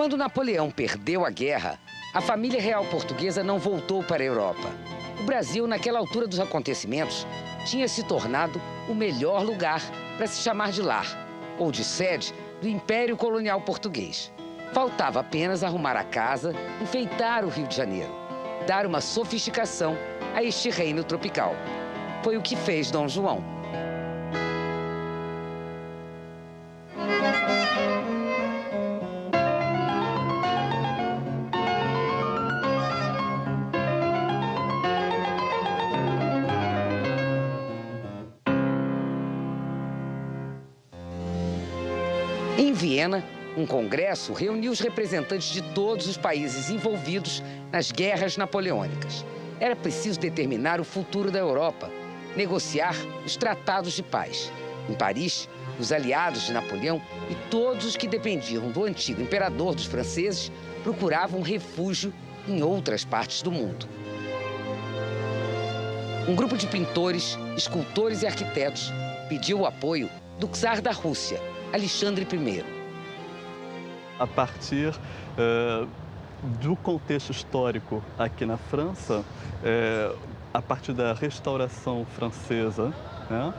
Quando Napoleão perdeu a guerra, a família real portuguesa não voltou para a Europa. O Brasil, naquela altura dos acontecimentos, tinha se tornado o melhor lugar para se chamar de lar, ou de sede do Império Colonial Português. Faltava apenas arrumar a casa, enfeitar o Rio de Janeiro, dar uma sofisticação a este reino tropical. Foi o que fez Dom João. Em Viena, um congresso reuniu os representantes de todos os países envolvidos nas guerras napoleônicas. Era preciso determinar o futuro da Europa, negociar os tratados de paz. Em Paris, os aliados de Napoleão e todos os que dependiam do antigo imperador dos franceses procuravam refúgio em outras partes do mundo. Um grupo de pintores, escultores e arquitetos pediu o apoio do czar da Rússia, Alexandre I. A partir do contexto histórico aqui na França, a partir da restauração francesa, né,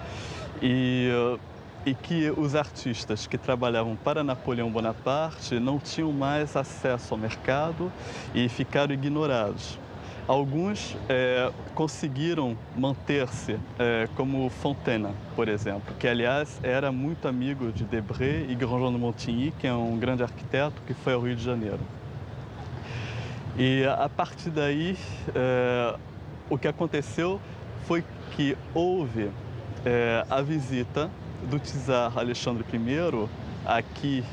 e que os artistas que trabalhavam para Napoleão Bonaparte não tinham mais acesso ao mercado e ficaram ignorados. Alguns conseguiram manter-se, como Fontana, por exemplo, que, aliás, era muito amigo de Debré e Grandjean de Montigny, que é um grande arquiteto que foi ao Rio de Janeiro. E, a partir daí, o que aconteceu foi que houve a visita do czar Alexandre I aqui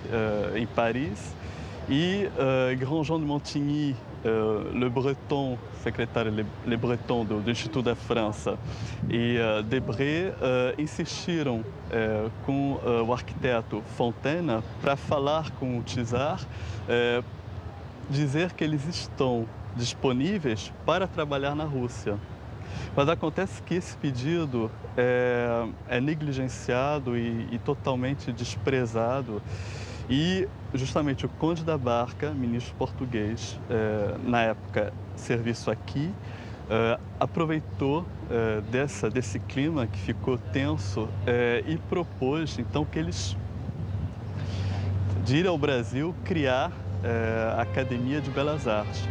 em Paris e Grandjean de Montigny, Le Breton, secretário Le Breton do Instituto da França, e Debré insistiram com o arquiteto Fontana para falar com o czar, dizer que eles estão disponíveis para trabalhar na Rússia. Mas acontece que esse pedido é negligenciado e totalmente desprezado. E justamente o Conde da Barca, ministro português, na época serviço aqui, aproveitou desse clima que ficou tenso e propôs então que eles, de ir ao Brasil, criar a Academia de Belas Artes.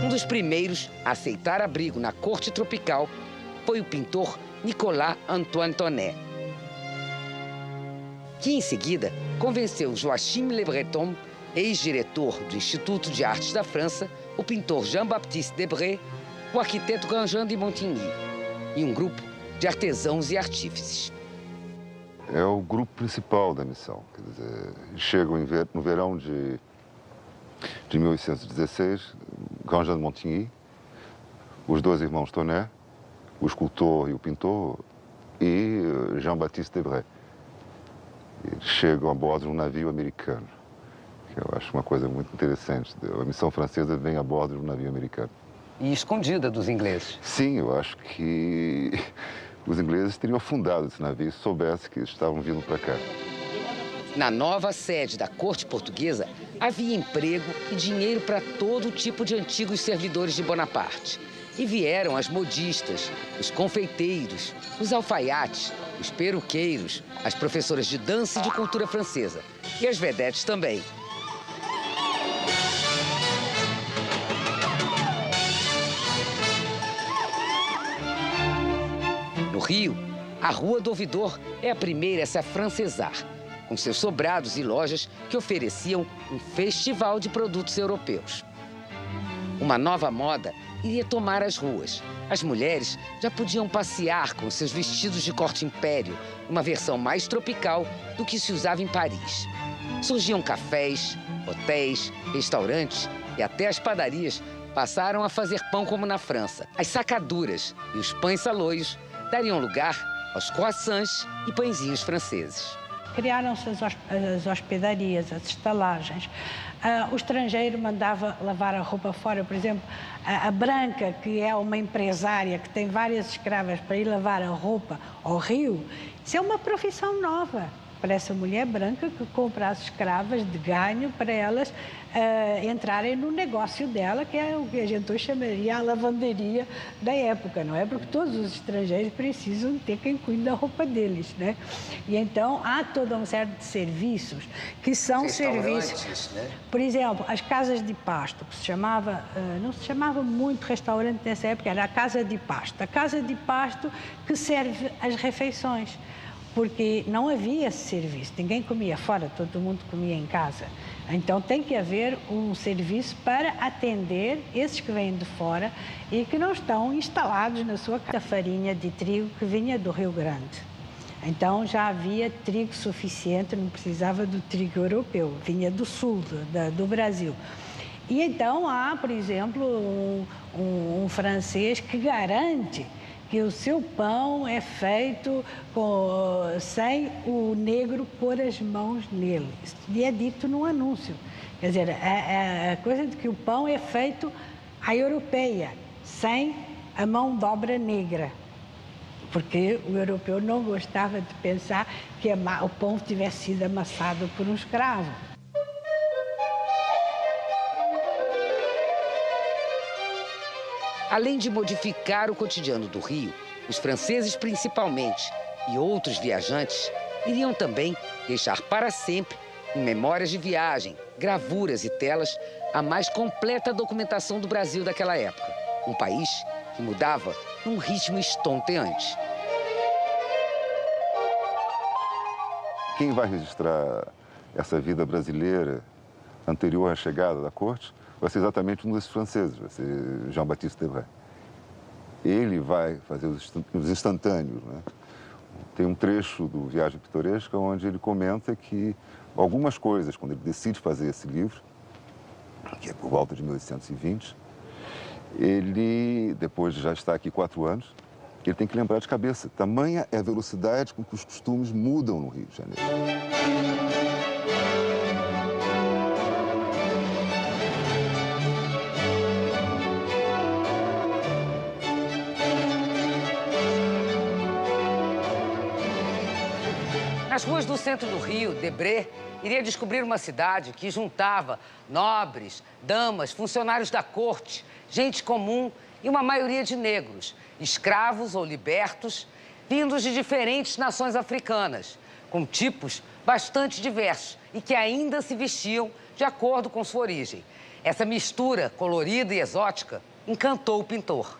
Um dos primeiros a aceitar abrigo na corte tropical foi o pintor Nicolas Antoine Tonnet, que em seguida convenceu Joachim Le Breton, ex-diretor do Instituto de Artes da França, o pintor Jean-Baptiste Debré, o arquiteto Grandjean de Montigny e um grupo de artesãos e artífices. É o grupo principal da missão. Quer dizer, chegam no verão de 1816, Grandjean de Montigny, os dois irmãos Tonnet, o escultor e o pintor, e Jean-Baptiste Debré. Eles chegam a bordo de um navio americano, que eu acho uma coisa muito interessante. A missão francesa vem a bordo de um navio americano. E escondida dos ingleses. Sim, eu acho que os ingleses teriam afundado esse navio se soubessem que eles estavam vindo para cá. Na nova sede da corte portuguesa, havia emprego e dinheiro para todo tipo de antigos servidores de Bonaparte. E vieram as modistas, os confeiteiros, os alfaiates, os peruqueiros, as professoras de dança e de cultura francesa. E as vedetes também. No Rio, a Rua do Ouvidor é a primeira a se afrancesar, com seus sobrados e lojas que ofereciam um festival de produtos europeus. Uma nova moda iria tomar as ruas. As mulheres já podiam passear com seus vestidos de corte império, uma versão mais tropical do que se usava em Paris. Surgiam cafés, hotéis, restaurantes e até as padarias passaram a fazer pão como na França. As sacaduras e os pães saloios dariam lugar aos croissants e pãezinhos franceses. Criaram-se as hospedarias, as estalagens. O estrangeiro mandava lavar a roupa fora. Por exemplo, a Branca, que é uma empresária que tem várias escravas para ir lavar a roupa ao rio, isso é uma profissão nova para essa mulher branca que compra as escravas de ganho para elas entrarem no negócio dela, que é o que a gente hoje chamaria a lavanderia da época, não é? Porque todos os estrangeiros precisam ter quem cuide da roupa deles, né? E então há toda uma série de serviços que são serviços... Né? Por exemplo, as casas de pasto, que se chamava, não se chamava muito restaurante nessa época, era a casa de pasto. A casa de pasto que serve as refeições, porque não havia esse serviço, ninguém comia fora, todo mundo comia em casa. Então tem que haver um serviço para atender esses que vêm de fora e que não estão instalados na sua farinha de trigo que vinha do Rio Grande. Então já havia trigo suficiente, não precisava do trigo europeu, vinha do sul do Brasil. E então há, por exemplo, um francês que garante que o seu pão é feito sem o negro pôr as mãos nele. Isso é dito no anúncio. Quer dizer, a coisa de que o pão é feito à europeia, sem a mão de obra negra. Porque o europeu não gostava de pensar que o pão tivesse sido amassado por um escravo. Além de modificar o cotidiano do Rio, os franceses principalmente e outros viajantes iriam também deixar para sempre, em memórias de viagem, gravuras e telas, a mais completa documentação do Brasil daquela época. Um país que mudava num ritmo estonteante. Quem vai registrar essa vida brasileira anterior à chegada da corte vai ser exatamente um desses franceses, vai ser Jean-Baptiste Debray. Ele vai fazer os instantâneos, né? Tem um trecho do Viagem Pitoresca onde ele comenta que algumas coisas, quando ele decide fazer esse livro, que é por volta de 1820, ele, depois de já estar aqui 4 anos, ele tem que lembrar de cabeça. Tamanha é a velocidade com que os costumes mudam no Rio de Janeiro. Nas ruas do centro do Rio, Debray iria descobrir uma cidade que juntava nobres, damas, funcionários da corte, gente comum e uma maioria de negros, escravos ou libertos, vindos de diferentes nações africanas, com tipos bastante diversos e que ainda se vestiam de acordo com sua origem. Essa mistura colorida e exótica encantou o pintor.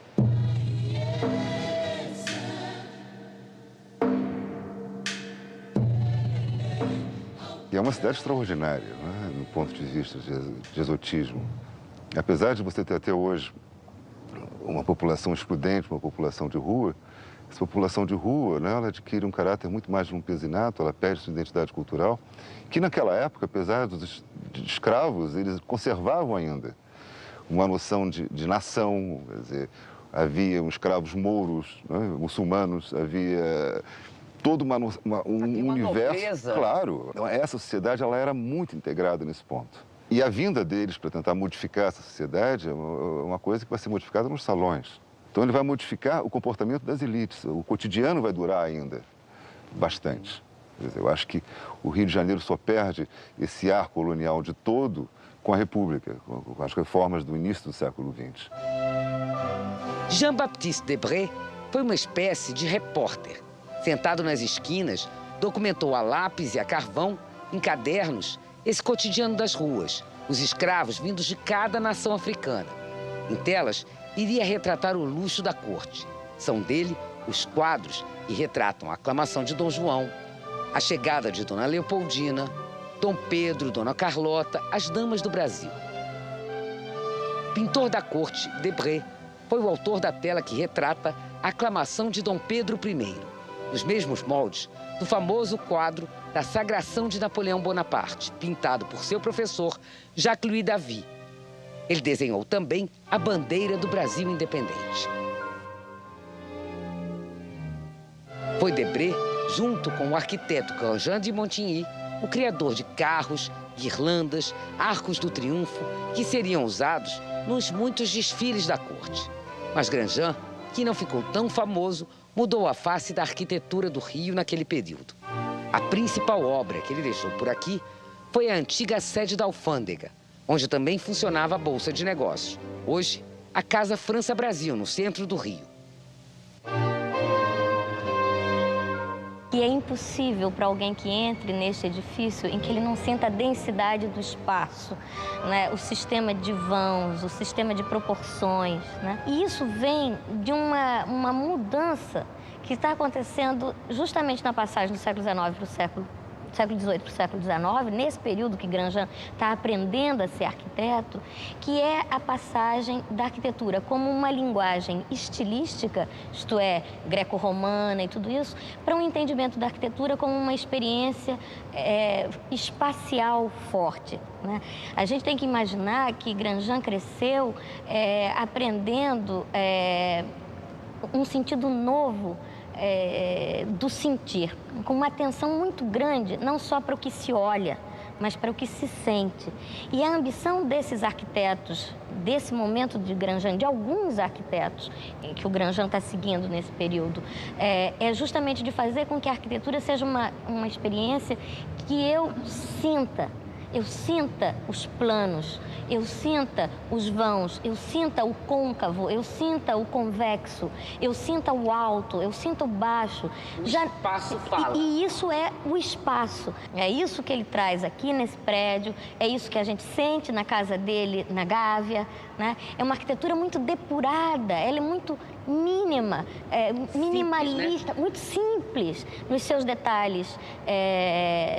E é uma cidade extraordinária, né, no ponto de vista de exotismo. Apesar de você ter até hoje uma população excludente, uma população de rua, essa população de rua, né, ela adquire um caráter muito mais de lumpesinato, ela perde sua identidade cultural, que naquela época, apesar dos escravos, eles conservavam ainda uma noção de nação, quer dizer, havia escravos mouros, né, muçulmanos, havia todo um universo, nobreza. Claro. Então, essa sociedade ela era muito integrada nesse ponto. E a vinda deles para tentar modificar essa sociedade é uma coisa que vai ser modificada nos salões. Então ele vai modificar o comportamento das elites. O cotidiano vai durar ainda bastante. Quer dizer, eu acho que o Rio de Janeiro só perde esse ar colonial de todo com a República, com as reformas do início do século XX. Jean-Baptiste Debray foi uma espécie de repórter. Sentado nas esquinas, documentou a lápis e a carvão, em cadernos, esse cotidiano das ruas, os escravos vindos de cada nação africana. Em telas, iria retratar o luxo da corte. São dele os quadros que retratam a aclamação de Dom João, a chegada de Dona Leopoldina, Dom Pedro, Dona Carlota, as damas do Brasil. Pintor da corte, Debray foi o autor da tela que retrata a aclamação de Dom Pedro I, nos mesmos moldes do famoso quadro da Sagração de Napoleão Bonaparte, pintado por seu professor Jacques-Louis David. Ele desenhou também a bandeira do Brasil independente. Foi Debré, junto com o arquiteto Grandjean de Montigny, o criador de carros, guirlandas, arcos do triunfo, que seriam usados nos muitos desfiles da corte. Mas Grandjean, que não ficou tão famoso, mudou a face da arquitetura do Rio naquele período. A principal obra que ele deixou por aqui foi a antiga sede da alfândega, onde também funcionava a Bolsa de Negócios. Hoje, a Casa França Brasil, no centro do Rio. E é impossível para alguém que entre neste edifício em que ele não sinta a densidade do espaço, né? O sistema de vãos, o sistema de proporções, né? E isso vem de uma mudança que está acontecendo justamente na passagem do século XIX para o século XVIII para o século XIX, nesse período que Grandjean está aprendendo a ser arquiteto, que é a passagem da arquitetura como uma linguagem estilística, isto é, greco-romana e tudo isso, para um entendimento da arquitetura como uma experiência espacial forte, né? A gente tem que imaginar que Grandjean cresceu aprendendo um sentido novo do sentir, com uma atenção muito grande, não só para o que se olha, mas para o que se sente. E a ambição desses arquitetos, desse momento de Grandjean, de alguns arquitetos que o Grandjean está seguindo nesse período, é justamente de fazer com que a arquitetura seja uma experiência que eu sinta os planos, eu sinta os vãos, eu sinta o côncavo, eu sinta o convexo, eu sinta o alto, eu sinta o baixo. Espaço fala. E isso é o espaço. É isso que ele traz aqui nesse prédio, é isso que a gente sente na casa dele, na Gávea, né? É uma arquitetura muito depurada, ela é muito mínima, minimalista, simples, né? Muito simples nos seus detalhes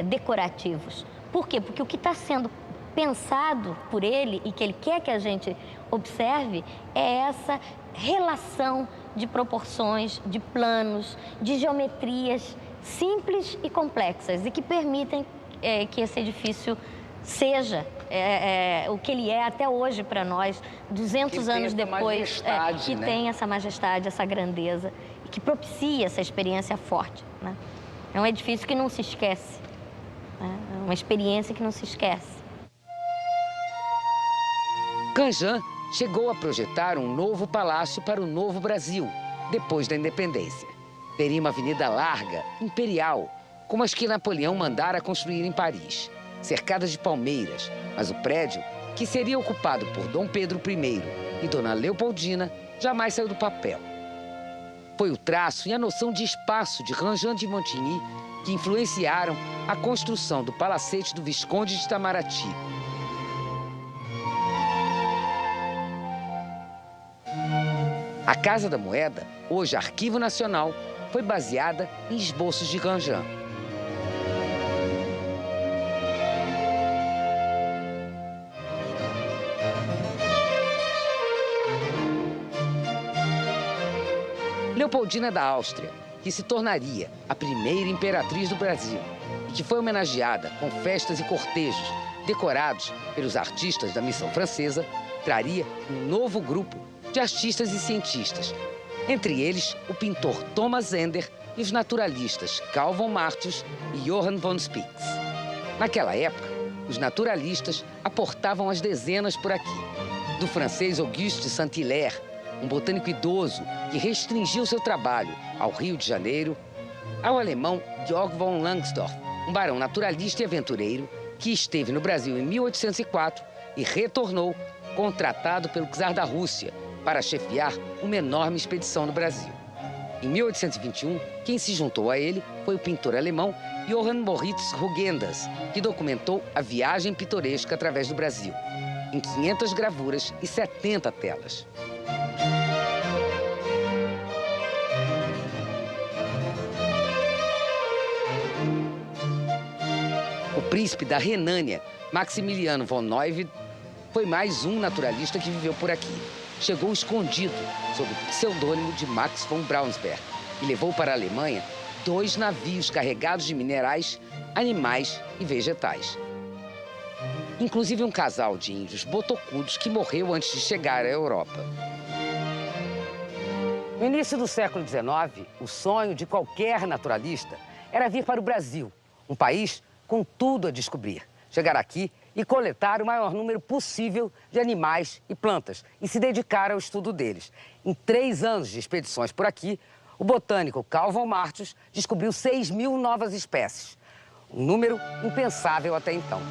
decorativos. Por quê? Porque o que está sendo pensado por ele e que ele quer que a gente observe é essa relação de proporções, de planos, de geometrias simples e complexas e que permitem que esse edifício seja o que ele é até hoje para nós, 200 anos depois, que tem essa majestade, essa grandeza e que propicia essa experiência forte, né? É um edifício que não se esquece, né? É uma experiência que não se esquece. Grandjean chegou a projetar um novo palácio para o novo Brasil, depois da independência. Teria uma avenida larga, imperial, como as que Napoleão mandara construir em Paris, cercada de palmeiras, mas o prédio, que seria ocupado por Dom Pedro I e Dona Leopoldina, jamais saiu do papel. Foi o traço e a noção de espaço de Grandjean de Montigny que influenciaram a construção do palacete do Visconde de Itamaraty. A Casa da Moeda, hoje Arquivo Nacional, foi baseada em esboços de Grandjean. Leopoldina da Áustria, que se tornaria a primeira imperatriz do Brasil e que foi homenageada com festas e cortejos decorados pelos artistas da missão francesa, traria um novo grupo de artistas e cientistas, entre eles o pintor Thomas Ender e os naturalistas Carl von Martius e Johann von Spix. Naquela época, os naturalistas aportavam as dezenas por aqui, do francês Auguste de Saint-Hilaire, um botânico idoso que restringiu seu trabalho ao Rio de Janeiro, ao alemão Georg von Langsdorff, um barão naturalista e aventureiro que esteve no Brasil em 1804 e retornou contratado pelo czar da Rússia para chefiar uma enorme expedição no Brasil. Em 1821, quem se juntou a ele foi o pintor alemão Johann Moritz Rugendas, que documentou a viagem pitoresca através do Brasil, em 500 gravuras e 70 telas. O príncipe da Renânia, Maximiliano von Neuwied, foi mais um naturalista que viveu por aqui. Chegou escondido sob o pseudônimo de Max von Braunsberg e levou para a Alemanha 2 navios carregados de minerais, animais e vegetais. inclusive um casal de índios botocudos que morreu antes de chegar à Europa. No início do século XIX, o sonho de qualquer naturalista era vir para o Brasil, um país com tudo a descobrir. Chegar aqui e coletar o maior número possível de animais e plantas e se dedicar ao estudo deles. Em 3 anos de expedições por aqui, o botânico Carl von Martius descobriu 6.000 novas espécies, um número impensável até então.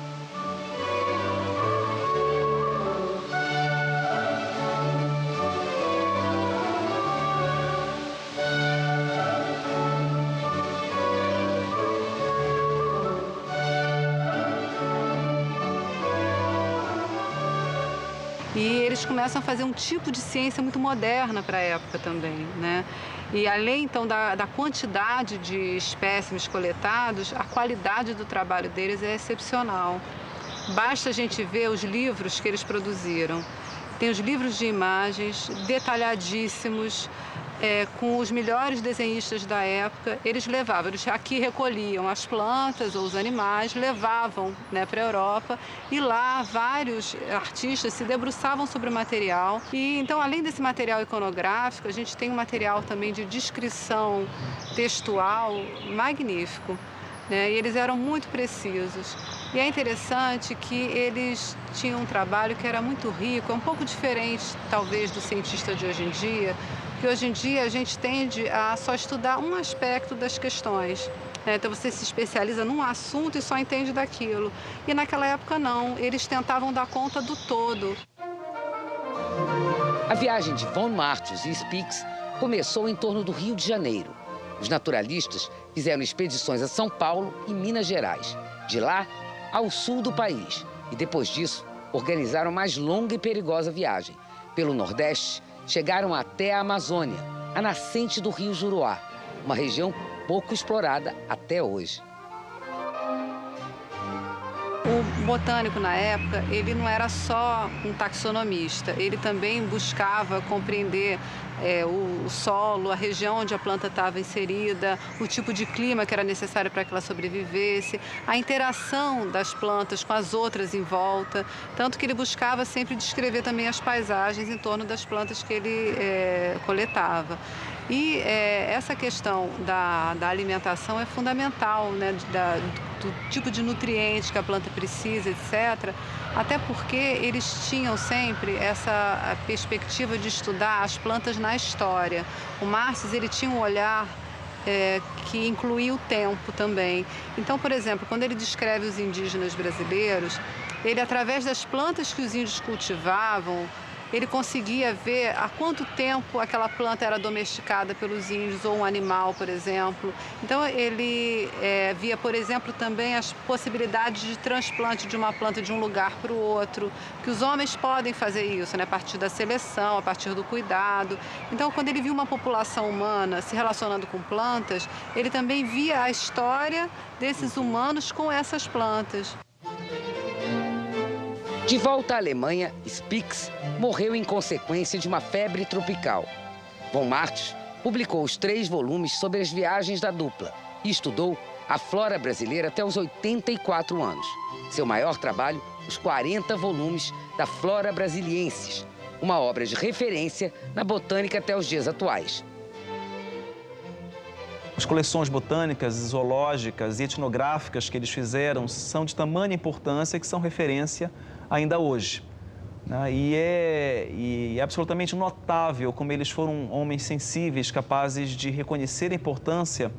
E eles começam a fazer um tipo de ciência muito moderna para a época também, né? E além, então, da quantidade de espécimes coletados, a qualidade do trabalho deles é excepcional. Basta a gente ver os livros que eles produziram. Tem os livros de imagens detalhadíssimos, com os melhores desenhistas da época. Eles aqui recolhiam as plantas ou os animais, levavam, né, para a Europa, e lá vários artistas se debruçavam sobre o material. E então, além desse material iconográfico, a gente tem um material também de descrição textual magnífico, né? E eles eram muito precisos. E é interessante que eles tinham um trabalho que era muito rico, é um pouco diferente, talvez, do cientista de hoje em dia, porque hoje em dia a gente tende a só estudar um aspecto das questões, né? Então você se especializa num assunto e só entende daquilo. E naquela época não, eles tentavam dar conta do todo. A viagem de von Martius e Spix começou em torno do Rio de Janeiro. Os naturalistas fizeram expedições a São Paulo e Minas Gerais, de lá ao sul do país. E depois disso, organizaram mais longa e perigosa viagem. Pelo Nordeste, chegaram até a Amazônia, a nascente do rio Juruá, uma região pouco explorada até hoje. O botânico, na época, ele não era só um taxonomista, ele também buscava compreender o solo, a região onde a planta estava inserida, o tipo de clima que era necessário para que ela sobrevivesse, a interação das plantas com as outras em volta, tanto que ele buscava sempre descrever também as paisagens em torno das plantas que ele coletava. E essa questão da alimentação é fundamental, né, do tipo de nutrientes que a planta precisa, etc. Até porque eles tinham sempre essa perspectiva de estudar as plantas na história. O Martius, ele tinha um olhar que incluía o tempo também. Então, por exemplo, quando ele descreve os indígenas brasileiros, ele, através das plantas que os índios cultivavam, ele conseguia ver há quanto tempo aquela planta era domesticada pelos índios, ou um animal, por exemplo. Então, ele via, por exemplo, também as possibilidades de transplante de uma planta de um lugar para o outro, que os homens podem fazer isso, né, a partir da seleção, a partir do cuidado. Então, quando ele viu uma população humana se relacionando com plantas, ele também via a história desses humanos com essas plantas. De volta à Alemanha, Spix morreu em consequência de uma febre tropical. Von Martius publicou os 3 volumes sobre as viagens da dupla e estudou a flora brasileira até os 84 anos. Seu maior trabalho, os 40 volumes da Flora Brasiliensis, uma obra de referência na botânica até os dias atuais. As coleções botânicas, zoológicas e etnográficas que eles fizeram são de tamanha importância que são referência ainda hoje. E é absolutamente notável como eles foram homens sensíveis, capazes de reconhecer a importância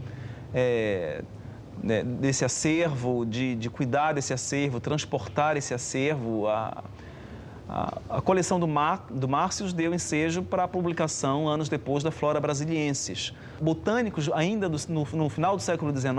desse acervo, de cuidar desse acervo, transportar esse acervo. A coleção do Martius deu ensejo para a publicação, anos depois, da Flora Brasiliensis. Botânicos, ainda no final do século XIX,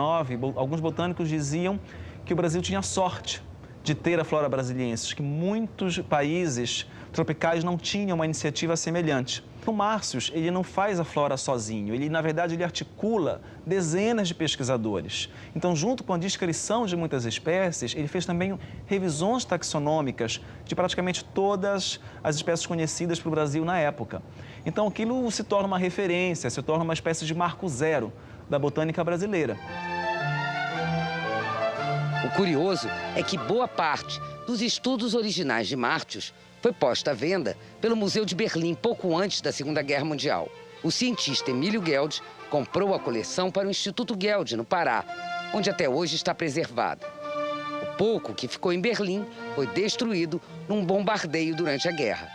alguns botânicos diziam que o Brasil tinha sorte de ter a Flora Brasiliensis, que muitos países tropicais não tinham uma iniciativa semelhante. O Martius, ele não faz a flora sozinho, na verdade, ele articula dezenas de pesquisadores. Então, junto com a descrição de muitas espécies, ele fez também revisões taxonômicas de praticamente todas as espécies conhecidas para o Brasil na época. Então, aquilo se torna uma referência, se torna uma espécie de marco zero da botânica brasileira. O curioso é que boa parte dos estudos originais de Martius foi posta à venda pelo Museu de Berlim pouco antes da Segunda Guerra Mundial. O cientista Emílio Geld comprou a coleção para o Instituto Geld, no Pará, onde até hoje está preservada. O pouco que ficou em Berlim foi destruído num bombardeio durante a guerra.